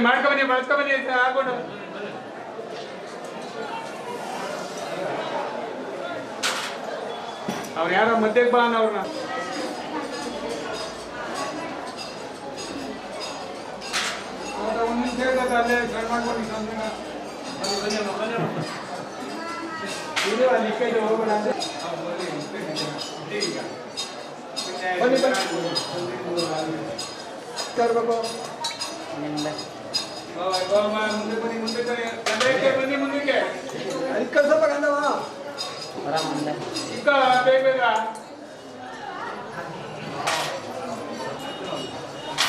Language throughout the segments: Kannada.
ಮಾಡ್ಕೊಬನ್ನಿ ಬಳಸ್ಕೊಬನ್ನಿ ಹಾಕೊಂಡು ಅವ್ರು ಯಾರೋ ಮಧ್ಯಕ್ಕೆ ಬಾ ಅವ್ರನ್ನ ಒಂದು ನಿಮಿಷ ಅಲ್ಲೇ ಕಟ್ ಮಾಡ್ಕೊಂಡು ಇದು ಅಲ್ಲಿ ಕೈ ಹೋಗೋಣ ಅಂದ್ರೆ ಬನ್ನಿ ತರಬೇಕು ಮುಂದಕ್ಕೆ ಸ್ವಲ್ಪ ಗಂಧವ ಬೇಗ ಬೇಗ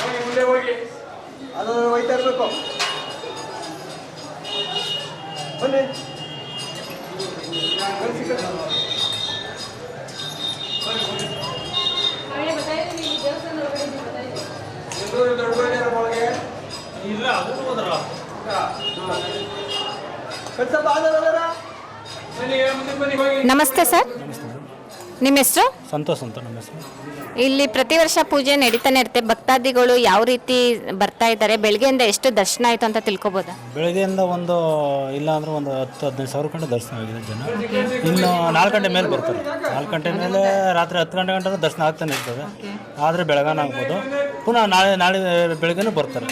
ಹೋಗಿ ಮುಂದೆ ಹೋಗಿ ಅದು ಒಯ್ತಾ ಇರ್ಬೇಕು ಬನ್ನಿ ಇಲ್ಲ ನಮಸ್ತೆ ಸರ್, ನಿಮ್ಮ ಹೆಸರು? ಸಂತೋಷ್ ಅಂತ ನಮ್ಮ ಹೆಸರು. ಇಲ್ಲಿ ಪ್ರತಿ ವರ್ಷ ಪೂಜೆ ನಡೀತಾನೆ ಇರುತ್ತೆ. ಭಕ್ತಾದಿಗಳು ಯಾವ ರೀತಿ ಬರ್ತಾ ಇದ್ದಾರೆ? ಬೆಳಗ್ಗೆಯಿಂದ ಎಷ್ಟು ದರ್ಶನ ಆಯಿತು ಅಂತ ತಿಳ್ಕೊಬೋದಾ? ಬೆಳಗ್ಗೆಯಿಂದ ಇಲ್ಲ ಅಂದ್ರೆ ಒಂದು 10-15 ಸಾವಿರ ಗಂಟೆ ದರ್ಶನ ಆಗಿದೆ ಜನ. ಇನ್ನು 4 ಗಂಟೆ ಮೇಲೆ ಬರ್ತಾರೆ. 4 ಗಂಟೆ ಮೇಲೆ ರಾತ್ರಿ 10 ಗಂಟೆ ದರ್ಶನ ಆಗ್ತಾನೆ ಇರ್ತದೆ. ಆದರೆ ಬೆಳಗಾನ ಆಗ್ಬೋದು. ಪುನಃ ನಾಳೆ ಬೆಳಗ್ಗೆನೂ ಬರ್ತಾರೆ.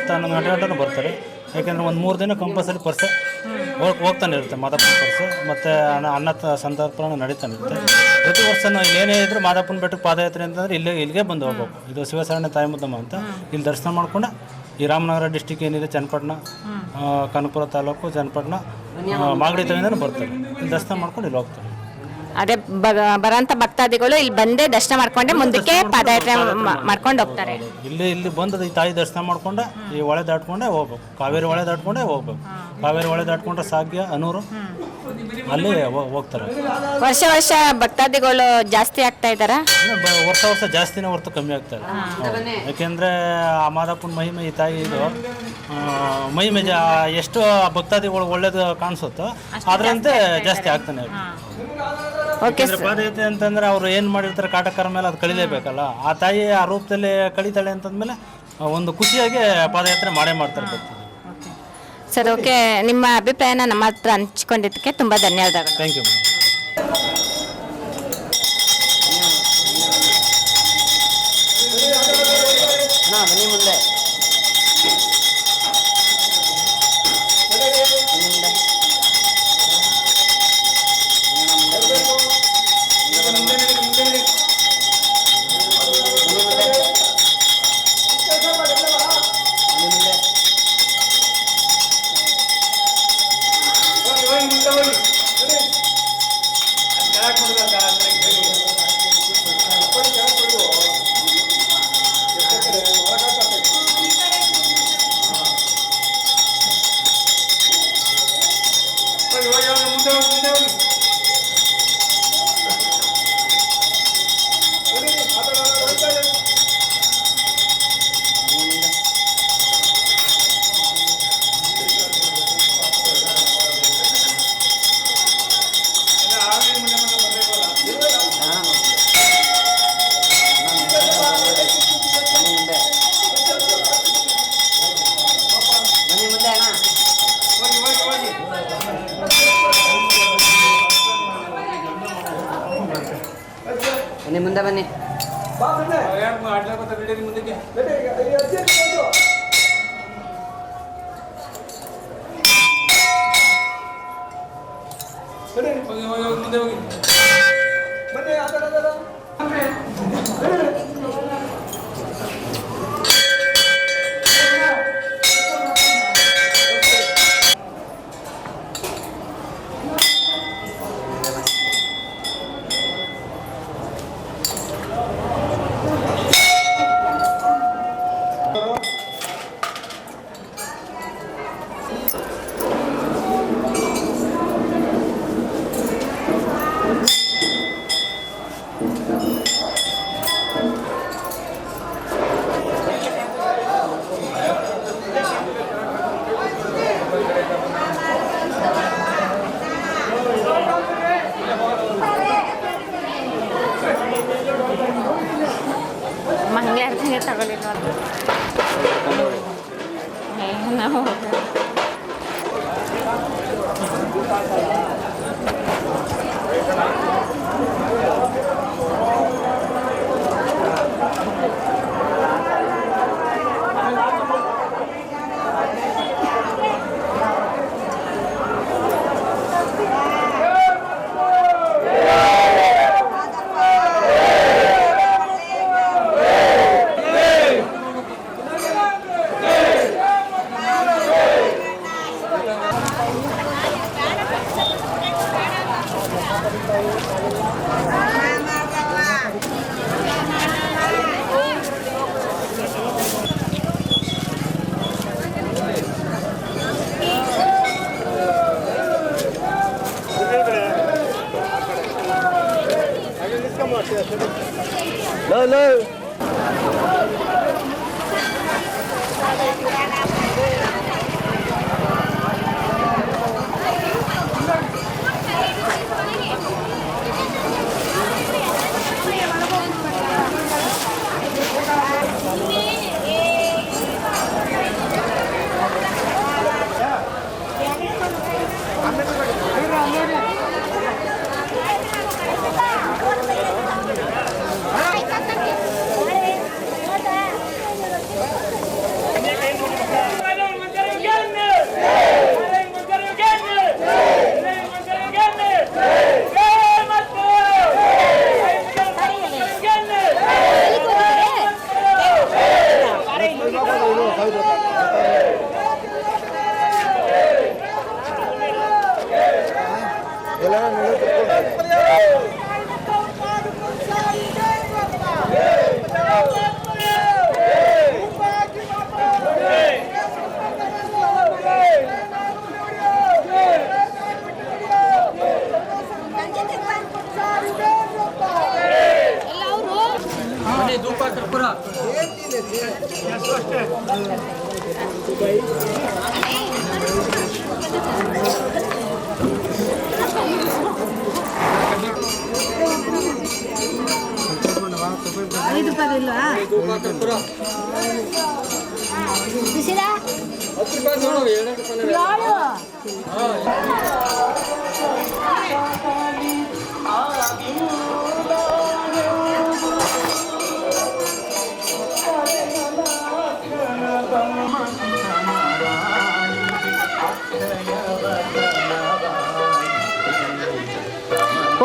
10-11 ಗಂಟೆನೂ ಬರ್ತಾರೆ. ಯಾಕೆಂದರೆ ಒಂದು 3 ದಿನ ಕಂಪಲ್ಸರಿ ಪರ್ಸೆ ಹೋಗ್ತಾನೆ ಇರುತ್ತೆ ಮಾದಪ್ಪನ ಪರ್ಸೆ. ಮತ್ತು ಅನ್ನ ಸಂತರ್ಪಣೆ ನಡೀತಾನೆ ಇರುತ್ತೆ. ಪ್ರತಿ ವರ್ಷ ಏನೇ ಇದ್ದರೂ ಮಾದಪ್ಪನ ಬೆಟ್ಟಕ್ಕೆ ಪಾದಯಾತ್ರೆ ಅಂತಂದರೆ ಇಲ್ಲಿಗೆ ಬಂದು ಹೋಗ್ಬೇಕು. ಇದು ಶಿವಶರಣ ತಾಯಿಮುದ್ದಮ್ಮ ಅಂತ. ಇಲ್ಲಿ ದರ್ಶನ ಮಾಡ್ಕೊಂಡು ಈ ರಾಮನಗರ ಡಿಸ್ಟಿಕ್ ಏನಿದೆ, ಚನ್ನಪಟ್ಟಣ, ಕನಕಪುರ ತಾಲೂಕು, ಚನ್ನಪಟ್ಟಣ, ಮಾಗಡಿ ತವಿಂದನೂ ಬರ್ತಾರೆ. ಇಲ್ಲಿ ದರ್ಶನ ಮಾಡ್ಕೊಂಡು ಇಲ್ಲಿ ಹೋಗ್ತಾರೆ. ಅದೇ ಬರೋಂಥ ಭಕ್ತಾದಿಗಳು ಇಲ್ಲಿ ಬಂದೇ ದರ್ಶನ ಮಾಡ್ಕೊಂಡೆ ಮುಂದಕ್ಕೆ ಪಾದಯಾತ್ರೆ ಮಾಡ್ಕೊಂಡು ಹೋಗ್ತಾರೆ. ಇಲ್ಲಿ ಬಂದು ಈ ತಾಯಿ ದರ್ಶನ ಮಾಡ್ಕೊಂಡು ಈ ಹೊಳೆ ದಾಟ್ಕೊಂಡೇ ಹೋಗ್ಬೇಕು. ಕಾವೇರಿ ಹೊಳೆ ದಾಟ್ಕೊಂಡೇ ಹೋಗ್ಬೇಕು. ಕಾವೇರಿ ಹೊಳೆ ದಾಟ್ಕೊಂಡ್ರೆ ಸಾಗ್ಯ, ಅನೂರು, ಅಲ್ಲಿ ಹೋಗ್ತಾರೆ. ವರ್ಷ ಭಕ್ತಾದಿಗಳು ಜಾಸ್ತಿ ಆಗ್ತಾ ಇದ್ದಾರಾ? ವರ್ಷ ಜಾಸ್ತಿನೇ ಹೊರತು ಕಮ್ಮಿ ಆಗ್ತಾ ಇದೆ. ಯಾಕೆಂದರೆ ಆ ಮಾದಪ್ಪನ ಮಹಿಮೆ, ಈ ತಾಯಿ ಇದು ಮಹಿಮೆ ಎಷ್ಟು ಭಕ್ತಾದಿಗಳು ಒಳ್ಳೇದು ಕಾಣಿಸುತ್ತೋ ಅದರಂತೆ ಜಾಸ್ತಿ ಆಗ್ತಾನೆ. ಯಾಕೆಂದರೆ ಪಾದಯಾತ್ರೆ ಅಂತಂದರೆ ಅವರು ಏನು ಮಾಡಿರ್ತಾರೆ ಕಾಟಕರ ಮೇಲೆ ಅದು ಕಳಿಲೇಬೇಕಲ್ಲ. ಆ ತಾಯಿ ಆ ರೂಪದಲ್ಲಿ ಕಳಿತಾಳೆ ಅಂತಂದಮೇಲೆ ಒಂದು ಖುಷಿಯಾಗಿ ಪಾದಯಾತ್ರೆ ಮಾಡ್ತಾರೆ ಭಕ್ತರು. Sir, okay. ನಿಮ್ಮ ಅಭಿಪ್ರಾಯನ ನಮ್ಮ ಹತ್ರ ಹಂಚ್ಕೊಂಡಿದ್ದಕ್ಕೆ ತುಂಬ ಧನ್ಯವಾದಗಳು. Thank you. ಮುಂದೆ ಬನ್ನಿ. ಮುಂದೆ ಹೋಗಿ ತಗೊಳ್ಳಿಲ್ಲ ನಾವು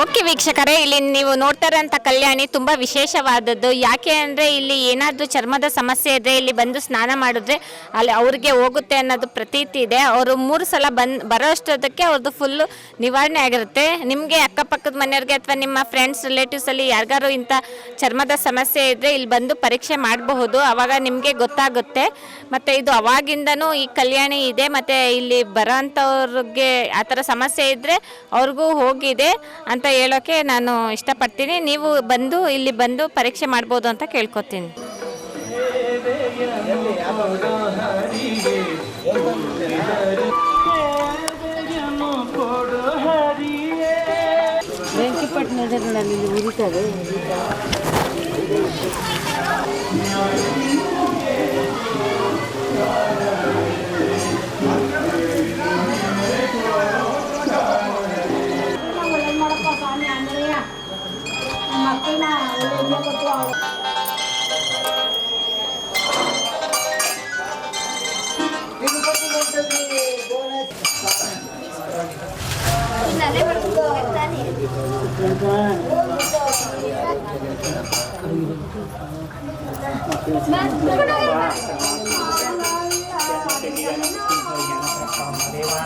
ಓಕೆ ವೀಕ್ಷಕರೇ, ಇಲ್ಲಿ ನೀವು ನೋಡ್ತಾ ಇರೋಂಥ ಕಲ್ಯಾಣಿ ತುಂಬ ವಿಶೇಷವಾದದ್ದು. ಯಾಕೆ ಅಂದರೆ ಇಲ್ಲಿ ಏನಾದರೂ ಚರ್ಮದ ಸಮಸ್ಯೆ ಇದ್ದರೆ ಇಲ್ಲಿ ಬಂದು ಸ್ನಾನ ಮಾಡಿದ್ರೆ ಅಲ್ಲಿ ಅವ್ರಿಗೆ ಹೋಗುತ್ತೆ ಅನ್ನೋದು ಪ್ರತೀತಿ ಇದೆ. ಅವರು 3 ಸಲ ಬರೋ ಅಷ್ಟೊತ್ತಕ್ಕೆ ಅವ್ರದ್ದು ಫುಲ್ಲು ನಿವಾರಣೆ ಆಗಿರುತ್ತೆ. ನಿಮಗೆ ಅಕ್ಕಪಕ್ಕದ ಮನೆಯವ್ರಿಗೆ ಅಥವಾ ನಿಮ್ಮ ಫ್ರೆಂಡ್ಸ್ ರಿಲೇಟಿವ್ಸಲ್ಲಿ ಯಾರಿಗಾರು ಇಂಥ ಚರ್ಮದ ಸಮಸ್ಯೆ ಇದ್ದರೆ ಇಲ್ಲಿ ಬಂದು ಪರೀಕ್ಷೆ ಮಾಡಬಹುದು. ಆವಾಗ ನಿಮಗೆ ಗೊತ್ತಾಗುತ್ತೆ. ಮತ್ತು ಇದು ಅವಾಗಿಂದನೂ ಈ ಕಲ್ಯಾಣಿ ಇದೆ. ಮತ್ತು ಇಲ್ಲಿ ಬರೋ ಅಂಥವ್ರಿಗೆ ಆ ಥರ ಸಮಸ್ಯೆ ಇದ್ದರೆ ಅವ್ರಿಗೂ ಹೋಗಿದೆ ಅಂತ ಹೇಳೋಕ್ಕೆ ನಾನು ಇಷ್ಟಪಡ್ತೀನಿ. ನೀವು ಬಂದು ಇಲ್ಲಿ ಬಂದು ಪರೀಕ್ಷೆ ಮಾಡ್ಬೋದು ಅಂತ ಕೇಳ್ಕೊತೀನಿ. ಬೆಂಕಿಪಟ್ಟಣದಲ್ಲಿ ಉರಿತಾರೆ. Dewa.